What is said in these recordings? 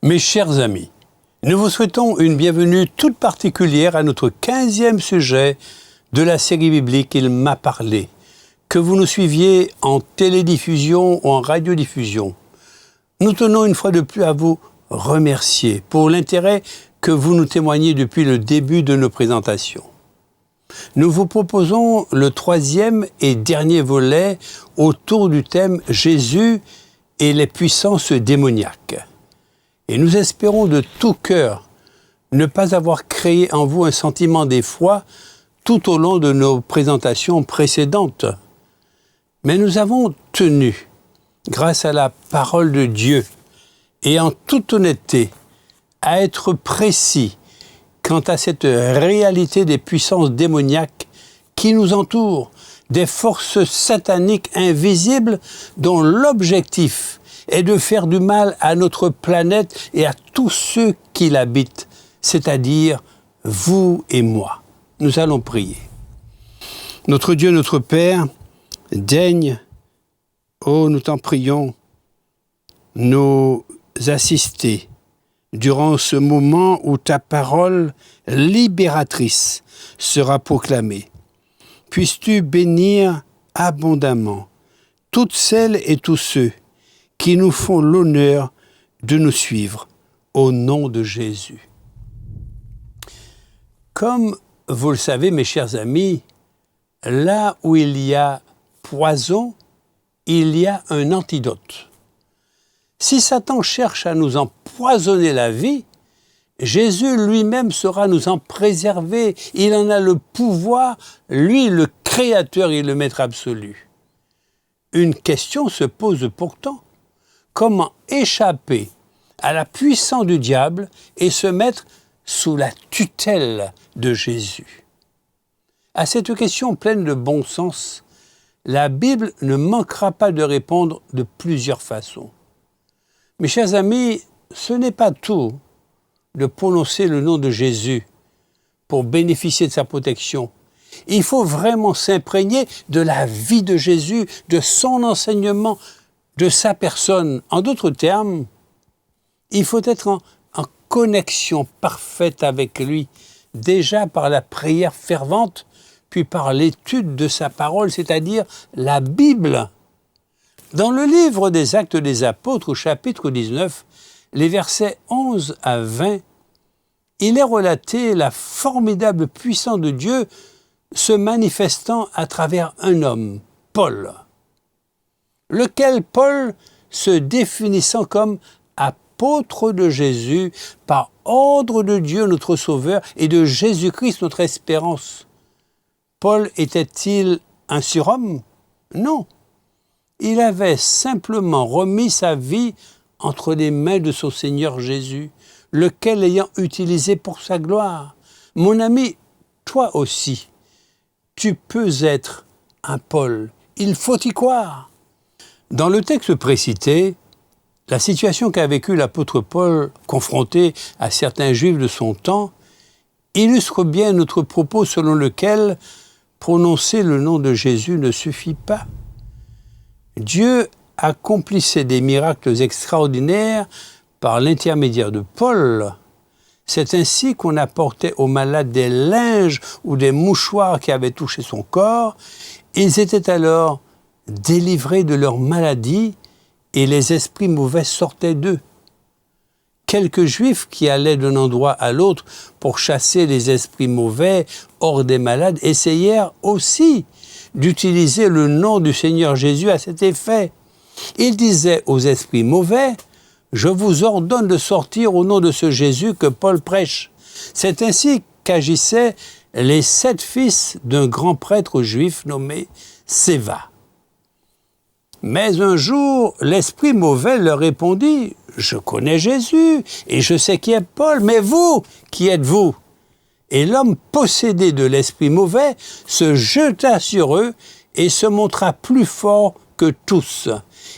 Mes chers amis, nous vous souhaitons une bienvenue toute particulière à notre 15e sujet de la série biblique « Il m'a parlé », que vous nous suiviez en télédiffusion ou en radiodiffusion. Nous tenons une fois de plus à vous remercier pour l'intérêt que vous nous témoignez depuis le début de nos présentations. Nous vous proposons le 3e et dernier volet autour du thème « Jésus et les puissances démoniaques ». Et nous espérons de tout cœur ne pas avoir créé en vous un sentiment d'effroi tout au long de nos présentations précédentes. Mais nous avons tenu, grâce à la parole de Dieu et en toute honnêteté, à être précis quant à cette réalité des puissances démoniaques qui nous entourent, des forces sataniques invisibles dont l'objectif est de faire du mal à notre planète et à tous ceux qui l'habitent, c'est-à-dire vous et moi. Nous allons prier. Notre Dieu, notre Père, daigne, nous t'en prions, nous assister durant ce moment où ta parole libératrice sera proclamée. Puisses-tu bénir abondamment toutes celles et tous ceux qui nous font l'honneur de nous suivre, au nom de Jésus. Comme vous le savez, mes chers amis, là où il y a poison, il y a un antidote. Si Satan cherche à nous empoisonner la vie, Jésus lui-même saura nous en préserver. Il en a le pouvoir, lui, le Créateur et le Maître absolu. Une question se pose pourtant. Comment échapper à la puissance du diable et se mettre sous la tutelle de Jésus? À cette question pleine de bon sens, la Bible ne manquera pas de répondre de plusieurs façons. Mes chers amis, ce n'est pas tout de prononcer le nom de Jésus pour bénéficier de sa protection. Il faut vraiment s'imprégner de la vie de Jésus, de son enseignement, de sa personne. En d'autres termes, il faut être en connexion parfaite avec lui, déjà par la prière fervente, puis par l'étude de sa parole, c'est-à-dire la Bible. Dans le livre des Actes des Apôtres, au chapitre 19, les versets 11 à 20, il est relaté la formidable puissance de Dieu se manifestant à travers un homme, Paul, lequel Paul, se définissant comme apôtre de Jésus, par ordre de Dieu notre Sauveur et de Jésus-Christ notre espérance. Paul était-il un surhomme? Non. Il avait simplement remis sa vie entre les mains de son Seigneur Jésus, lequel l'ayant utilisé pour sa gloire. Mon ami, toi aussi, tu peux être un Paul. Il faut y croire. Dans le texte précité, la situation qu'a vécue l'apôtre Paul, confronté à certains Juifs de son temps, illustre bien notre propos selon lequel prononcer le nom de Jésus ne suffit pas. Dieu accomplissait des miracles extraordinaires par l'intermédiaire de Paul. C'est ainsi qu'on apportait aux malades des linges ou des mouchoirs qui avaient touché son corps. Ils étaient alors délivrés de leur maladie et les esprits mauvais sortaient d'eux. Quelques Juifs qui allaient d'un endroit à l'autre pour chasser les esprits mauvais hors des malades essayèrent aussi d'utiliser le nom du Seigneur Jésus à cet effet. Ils disaient aux esprits mauvais « Je vous ordonne de sortir au nom de ce Jésus que Paul prêche ». C'est ainsi qu'agissaient les 7 fils d'un grand prêtre juif nommé Séva. Mais un jour, l'esprit mauvais leur répondit, « Je connais Jésus et je sais qui est Paul, mais vous, qui êtes-vous » Et l'homme possédé de l'esprit mauvais se jeta sur eux et se montra plus fort que tous.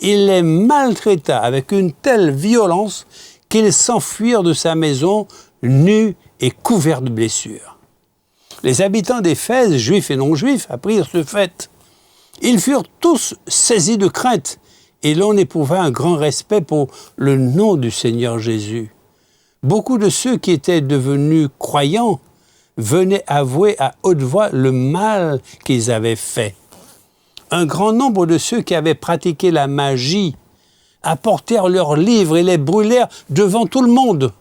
Il les maltraita avec une telle violence qu'ils s'enfuirent de sa maison nus et couverts de blessures. Les habitants d'Éphèse, juifs et non-juifs, apprirent ce fait. Ils furent tous saisis de crainte et l'on éprouva un grand respect pour le nom du Seigneur Jésus. Beaucoup de ceux qui étaient devenus croyants venaient avouer à haute voix le mal qu'ils avaient fait. Un grand nombre de ceux qui avaient pratiqué la magie apportèrent leurs livres et les brûlèrent devant tout le monde.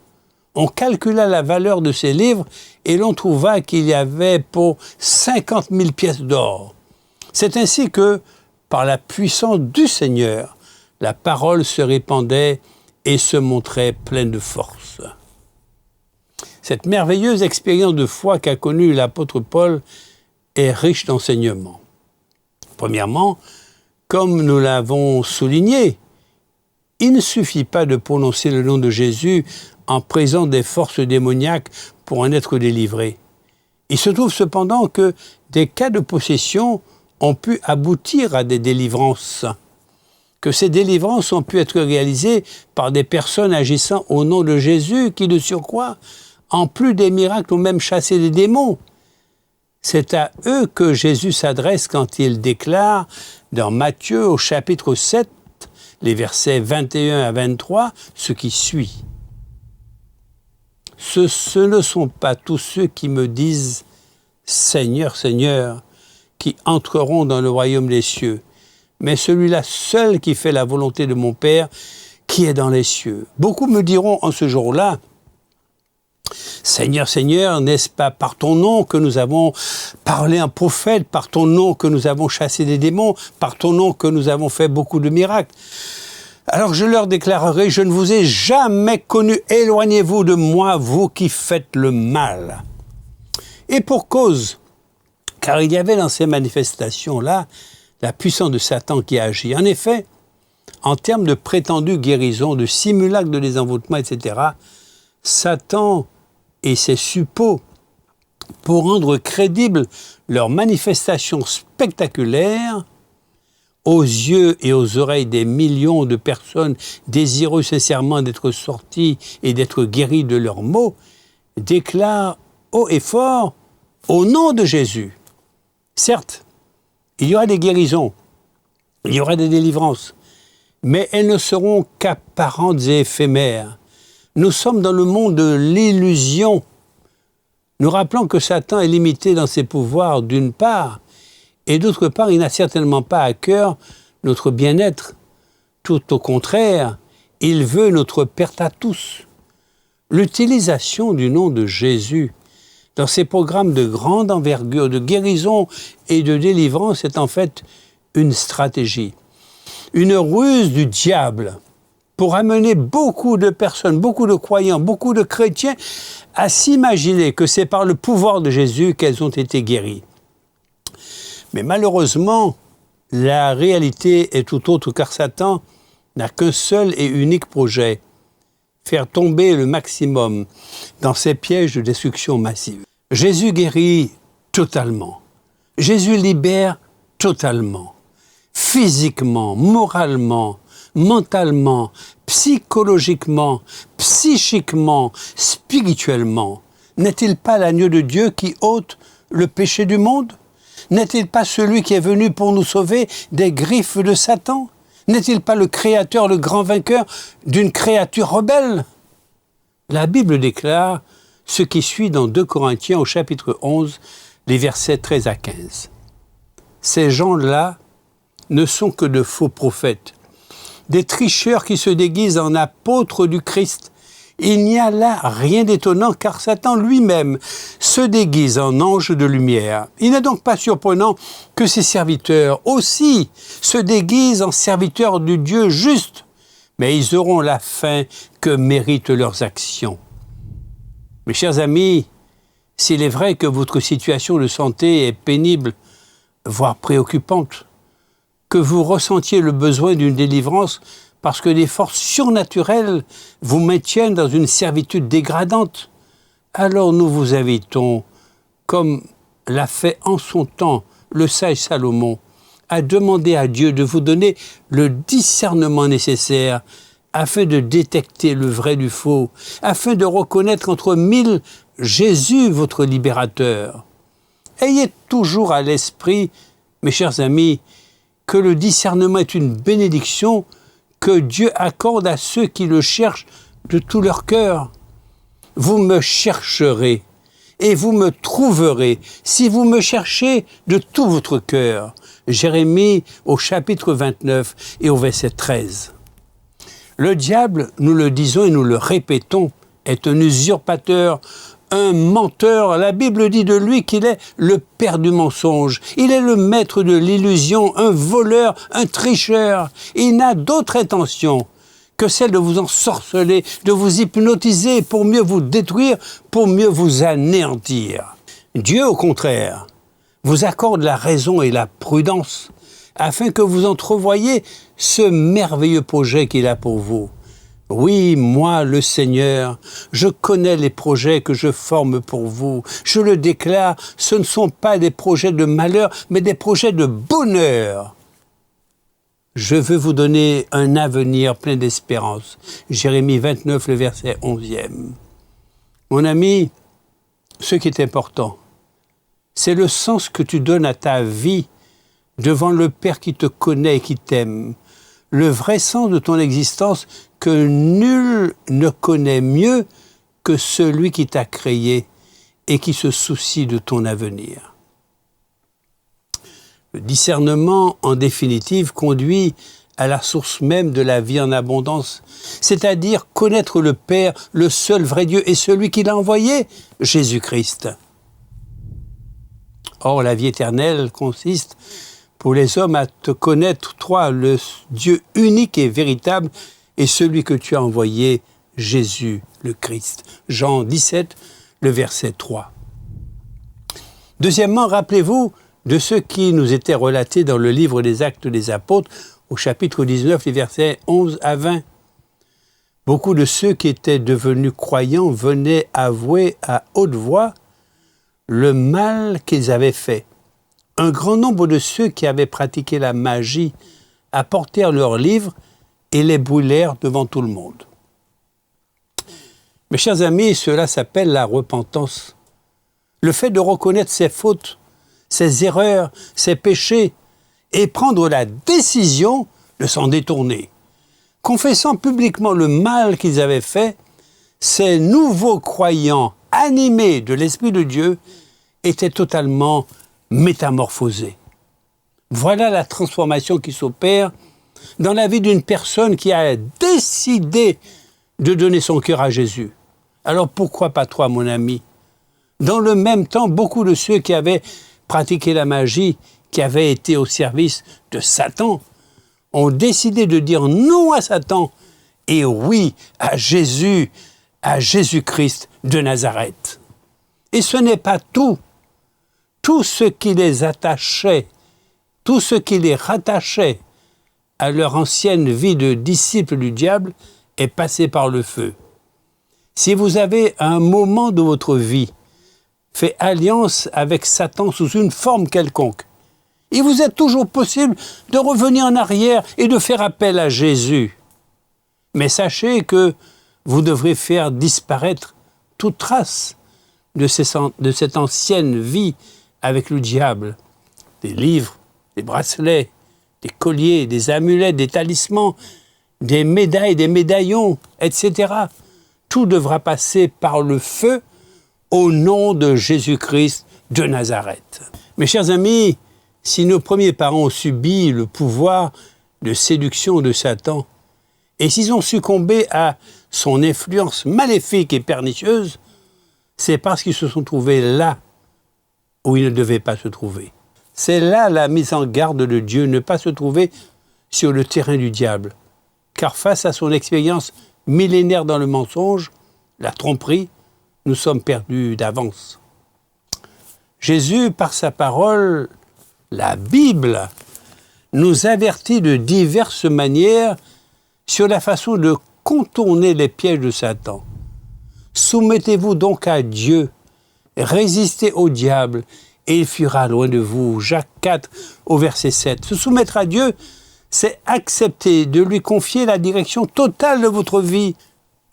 On calcula la valeur de ces livres et l'on trouva qu'il y avait pour 50 000 pièces d'or. C'est ainsi que, par la puissance du Seigneur, la parole se répandait et se montrait pleine de force. Cette merveilleuse expérience de foi qu'a connue l'apôtre Paul est riche d'enseignements. Premièrement, comme nous l'avons souligné, il ne suffit pas de prononcer le nom de Jésus en présence des forces démoniaques pour en être délivré. Il se trouve cependant que des cas de possession ont pu aboutir à des délivrances, que ces délivrances ont pu être réalisées par des personnes agissant au nom de Jésus qui, de surcroît, en plus des miracles, ont même chassé des démons. C'est à eux que Jésus s'adresse quand il déclare dans Matthieu au chapitre 7, les versets 21 à 23, ce qui suit. Ce ne sont pas tous ceux qui me disent « Seigneur, Seigneur », qui entreront dans le royaume des cieux, mais celui-là seul qui fait la volonté de mon Père qui est dans les cieux. Beaucoup me diront en ce jour-là, « Seigneur, Seigneur, n'est-ce pas par ton nom que nous avons parlé un prophète, par ton nom que nous avons chassé des démons, par ton nom que nous avons fait beaucoup de miracles ?» Alors je leur déclarerai, « Je ne vous ai jamais connu, éloignez-vous de moi, vous qui faites le mal. » Et pour cause, car il y avait dans ces manifestations-là la puissance de Satan qui agit. En effet, en termes de prétendues guérisons, de simulacres de désenvoûtement, etc., Satan et ses suppôts, pour rendre crédibles leurs manifestations spectaculaires, aux yeux et aux oreilles des millions de personnes désireux sincèrement d'être sorties et d'être guéries de leurs maux, déclarent haut et fort, au nom de Jésus. Certes, il y aura des guérisons, il y aura des délivrances, mais elles ne seront qu'apparentes et éphémères. Nous sommes dans le monde de l'illusion. Nous rappelons que Satan est limité dans ses pouvoirs d'une part, et d'autre part, il n'a certainement pas à cœur notre bien-être. Tout au contraire, il veut notre perte à tous. L'utilisation du nom de Jésus dans ces programmes de grande envergure, de guérison et de délivrance est en fait une stratégie, une ruse du diable pour amener beaucoup de personnes, beaucoup de croyants, beaucoup de chrétiens à s'imaginer que c'est par le pouvoir de Jésus qu'elles ont été guéries. Mais malheureusement, la réalité est tout autre car Satan n'a qu'un seul et unique projet, faire tomber le maximum dans ces pièges de destruction massive. Jésus guérit totalement. Jésus libère totalement. Physiquement, moralement, mentalement, psychologiquement, psychiquement, spirituellement. N'est-il pas l'agneau de Dieu qui ôte le péché du monde ? N'est-il pas celui qui est venu pour nous sauver des griffes de Satan ? N'est-il pas le Créateur, le grand vainqueur d'une créature rebelle ? La Bible déclare ce qui suit dans 2 Corinthiens au chapitre 11, les versets 13 à 15. Ces gens-là ne sont que de faux prophètes, des tricheurs qui se déguisent en apôtres du Christ. Il n'y a là rien d'étonnant car Satan lui-même se déguise en ange de lumière. Il n'est donc pas surprenant que ses serviteurs aussi se déguisent en serviteurs du Dieu juste, mais ils auront la fin que méritent leurs actions. Mes chers amis, s'il est vrai que votre situation de santé est pénible, voire préoccupante, que vous ressentiez le besoin d'une délivrance parce que des forces surnaturelles vous maintiennent dans une servitude dégradante, alors nous vous invitons, comme l'a fait en son temps le sage Salomon, à demander à Dieu de vous donner le discernement nécessaire afin de détecter le vrai du faux, afin de reconnaître entre mille Jésus, votre libérateur. Ayez toujours à l'esprit, mes chers amis, que le discernement est une bénédiction que Dieu accorde à ceux qui le cherchent de tout leur cœur. Vous me chercherez et vous me trouverez si vous me cherchez de tout votre cœur. Jérémie au chapitre 29 et au verset 13. Le diable, nous le disons et nous le répétons, est un usurpateur, un menteur. La Bible dit de lui qu'il est le père du mensonge. Il est le maître de l'illusion, un voleur, un tricheur. Il n'a d'autre intention que celle de vous ensorceler, de vous hypnotiser pour mieux vous détruire, pour mieux vous anéantir. Dieu, au contraire, vous accorde la raison et la prudence afin que vous entrevoyiez ce merveilleux projet qu'il a pour vous. Oui, moi, le Seigneur, je connais les projets que je forme pour vous. Je le déclare, ce ne sont pas des projets de malheur, mais des projets de bonheur. Je veux vous donner un avenir plein d'espérance. Jérémie 29, le verset 11e. Mon ami, ce qui est important, c'est le sens que tu donnes à ta vie devant le Père qui te connaît et qui t'aime. Le vrai sens de ton existence que nul ne connaît mieux que celui qui t'a créé et qui se soucie de ton avenir. Le discernement, en définitive, conduit à la source même de la vie en abondance, c'est-à-dire connaître le Père, le seul vrai Dieu et celui qui l'a envoyé, Jésus-Christ. Or, la vie éternelle consiste pour les hommes à te connaître, toi, le Dieu unique et véritable, et celui que tu as envoyé, Jésus le Christ. Jean 17, le verset 3. Deuxièmement, rappelez-vous de ce qui nous était relaté dans le livre des Actes des Apôtres, au chapitre 19, les versets 11 à 20. Beaucoup de ceux qui étaient devenus croyants venaient avouer à haute voix le mal qu'ils avaient fait. Un grand nombre de ceux qui avaient pratiqué la magie apportèrent leurs livres et les brûlèrent devant tout le monde. Mes chers amis, cela s'appelle la repentance. Le fait de reconnaître ses fautes, ses erreurs, ses péchés, et prendre la décision de s'en détourner. Confessant publiquement le mal qu'ils avaient fait, ces nouveaux croyants animés de l'Esprit de Dieu étaient totalement métamorphosés. Voilà la transformation qui s'opère dans la vie d'une personne qui a décidé de donner son cœur à Jésus. Alors pourquoi pas toi, mon ami? Dans le même temps, beaucoup de ceux qui avaient pratiqué la magie, qui avaient été au service de Satan, ont décidé de dire non à Satan et oui à Jésus, à Jésus-Christ de Nazareth. Et ce n'est pas tout. Tout ce qui les attachait, tout ce qui les rattachait à leur ancienne vie de disciples du diable est passé par le feu. Si vous avez à un moment de votre vie fait alliance avec Satan sous une forme quelconque, il vous est toujours possible de revenir en arrière et de faire appel à Jésus. Mais sachez que vous devrez faire disparaître toute trace de cette ancienne vie avec le diable. Des livres, des bracelets, des colliers, des amulettes, des talismans, des médailles, des médaillons, etc. Tout devra passer par le feu au nom de Jésus-Christ de Nazareth. Mes chers amis, si nos premiers parents ont subi le pouvoir de séduction de Satan, et s'ils ont succombé à son influence maléfique et pernicieuse, c'est parce qu'ils se sont trouvés là où ils ne devaient pas se trouver. C'est là la mise en garde de Dieu, ne pas se trouver sur le terrain du diable. Car face à son expérience millénaire dans le mensonge, la tromperie, nous sommes perdus d'avance. Jésus, par sa parole, la Bible, nous avertit de diverses manières sur la façon de contourner les pièges de Satan. Soumettez-vous donc à Dieu, résistez au diable et il fuira loin de vous. Jacques 4 au verset 7. Se soumettre à Dieu, c'est accepter de lui confier la direction totale de votre vie.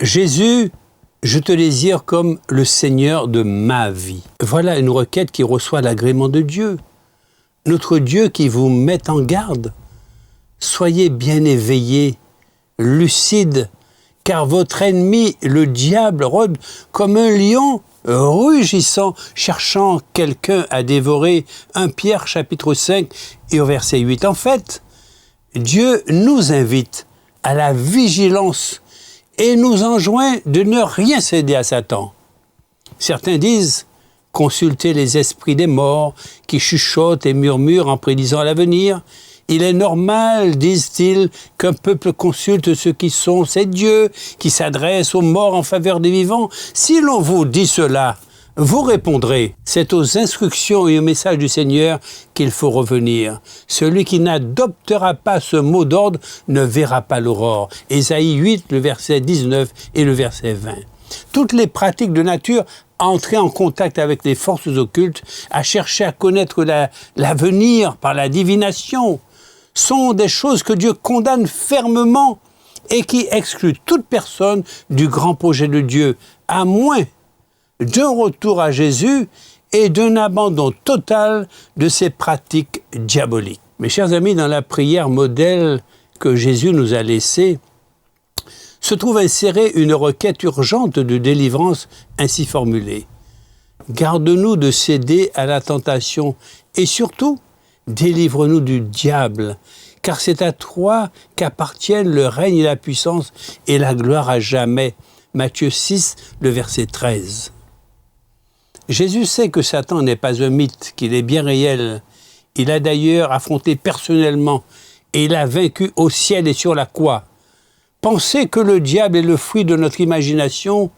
Jésus, je te désire comme le Seigneur de ma vie. Voilà une requête qui reçoit l'agrément de Dieu. Notre Dieu qui vous met en garde. Soyez bien éveillés, lucides, car votre ennemi, le diable, rôde comme un lion rugissant, cherchant quelqu'un à dévorer. 1 Pierre chapitre 5 et au verset 8. En fait, Dieu nous invite à la vigilance et nous enjoint de ne rien céder à Satan. Certains disent consulter les esprits des morts qui chuchotent et murmurent en prédisant l'avenir. Il est normal, disent-ils, qu'un peuple consulte ceux qui sont ses dieux, qui s'adressent aux morts en faveur des vivants. Si l'on vous dit cela, vous répondrez, c'est aux instructions et au message du Seigneur qu'il faut revenir. Celui qui n'adoptera pas ce mot d'ordre ne verra pas l'aurore. Ésaïe 8, le verset 19 et le verset 20. Toutes les pratiques de nature à entrer en contact avec les forces occultes, à chercher à connaître l'avenir par la divination, sont des choses que Dieu condamne fermement et qui excluent toute personne du grand projet de Dieu, à moins d'un retour à Jésus et d'un abandon total de ces pratiques diaboliques. Mes chers amis, dans la prière modèle que Jésus nous a laissée, se trouve insérée une requête urgente de délivrance ainsi formulée. Garde-nous de céder à la tentation et surtout, délivre-nous du diable, car c'est à toi qu'appartiennent le règne et la puissance et la gloire à jamais. Matthieu 6, le verset 13. Jésus sait que Satan n'est pas un mythe, qu'il est bien réel. Il a d'ailleurs affronté personnellement et il a vaincu au ciel et sur la croix. Penser que le diable est le fruit de notre imagination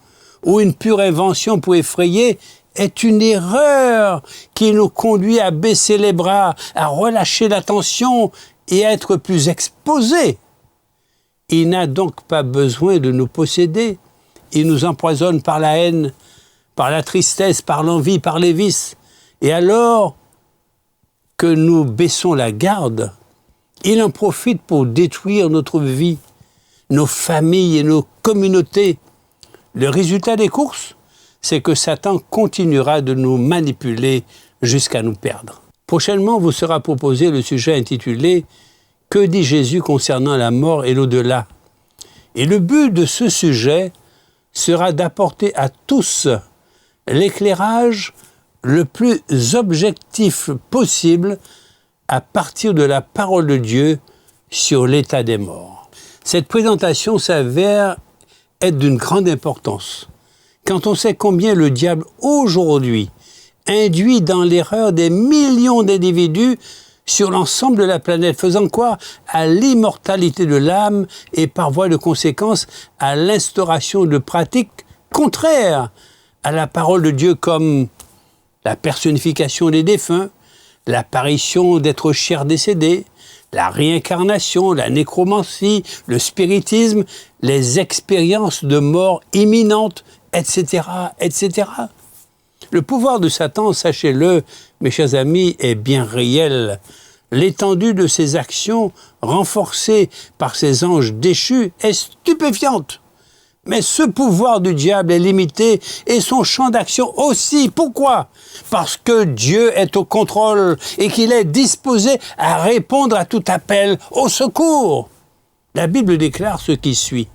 ou une pure invention pour effrayer est une erreur qui nous conduit à baisser les bras, à relâcher l'attention et à être plus exposés. Il n'a donc pas besoin de nous posséder. Il nous empoisonne par la haine, par la tristesse, par l'envie, par les vices. Et alors que nous baissons la garde, il en profite pour détruire notre vie, nos familles et nos communautés. Le résultat des courses, c'est que Satan continuera de nous manipuler jusqu'à nous perdre. Prochainement, vous sera proposé le sujet intitulé « Que dit Jésus concernant la mort et l'au-delà ?» Et le but de ce sujet sera d'apporter à tous l'éclairage le plus objectif possible à partir de la parole de Dieu sur l'état des morts. Cette présentation s'avère être d'une grande importance quand on sait combien le diable aujourd'hui induit dans l'erreur des millions d'individus sur l'ensemble de la planète, faisant quoi à l'immortalité de l'âme et par voie de conséquence à l'instauration de pratiques contraires à la parole de Dieu comme la personnification des défunts, l'apparition d'êtres chers décédés, la réincarnation, la nécromancie, le spiritisme, les expériences de mort imminente, etc., etc. Le pouvoir de Satan, sachez-le, mes chers amis, est bien réel. L'étendue de ses actions, renforcée par ses anges déchus, est stupéfiante. Mais ce pouvoir du diable est limité et son champ d'action aussi. Pourquoi ? Parce que Dieu est au contrôle et qu'il est disposé à répondre à tout appel au secours. La Bible déclare ce qui suit.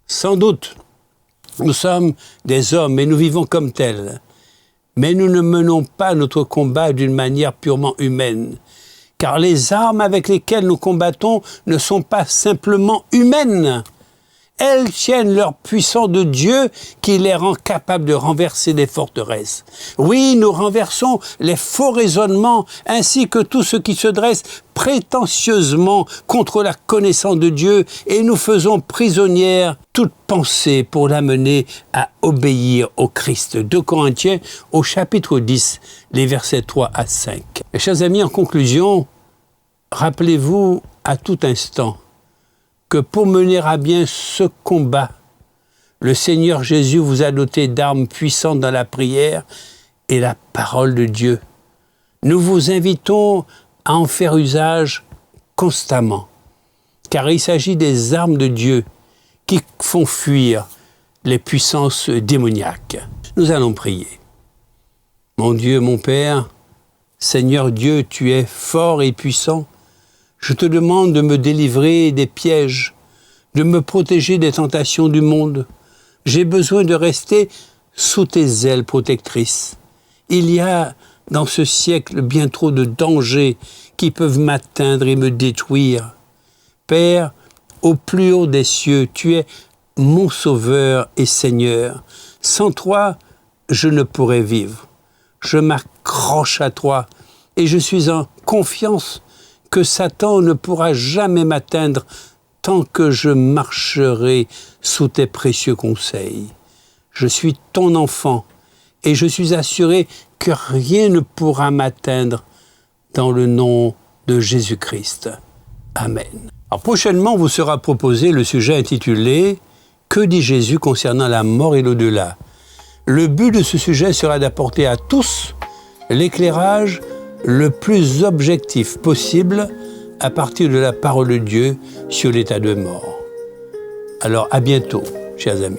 Sans doute, nous sommes des hommes et nous vivons comme tels. Mais nous ne menons pas notre combat d'une manière purement humaine. Car les armes avec lesquelles nous combattons ne sont pas simplement humaines. Elles tiennent leur puissance de Dieu qui les rend capables de renverser des forteresses. Oui, nous renversons les faux raisonnements ainsi que tout ce qui se dresse prétentieusement contre la connaissance de Dieu et nous faisons prisonnière toute pensée pour l'amener à obéir au Christ. 2 Corinthiens au chapitre 10, les versets 3 à 5. Mes chers amis, en conclusion, Rappelez-vous à tout instant que pour mener à bien ce combat, le Seigneur Jésus vous a doté d'armes puissantes dans la prière et la parole de Dieu. Nous vous invitons à en faire usage constamment, car il s'agit des armes de Dieu qui font fuir les puissances démoniaques. Nous allons prier. Mon Dieu, mon Père, Seigneur Dieu, tu es fort et puissant. Je te demande de me délivrer des pièges, de me protéger des tentations du monde. J'ai besoin de rester sous tes ailes protectrices. Il y a dans ce siècle bien trop de dangers qui peuvent m'atteindre et me détruire. Père, au plus haut des cieux, tu es mon Sauveur et Seigneur. Sans toi, je ne pourrais vivre. Je m'accroche à toi et je suis en confiance que Satan ne pourra jamais m'atteindre tant que je marcherai sous tes précieux conseils. Je suis ton enfant et je suis assuré que rien ne pourra m'atteindre dans le nom de Jésus-Christ. Amen. Alors, prochainement vous sera proposé le sujet intitulé « Que dit Jésus concernant la mort et l'au-delà ?» Le but de ce sujet sera d'apporter à tous l'éclairage le plus objectif possible à partir de la parole de Dieu sur l'état de mort. Alors à bientôt, chers amis.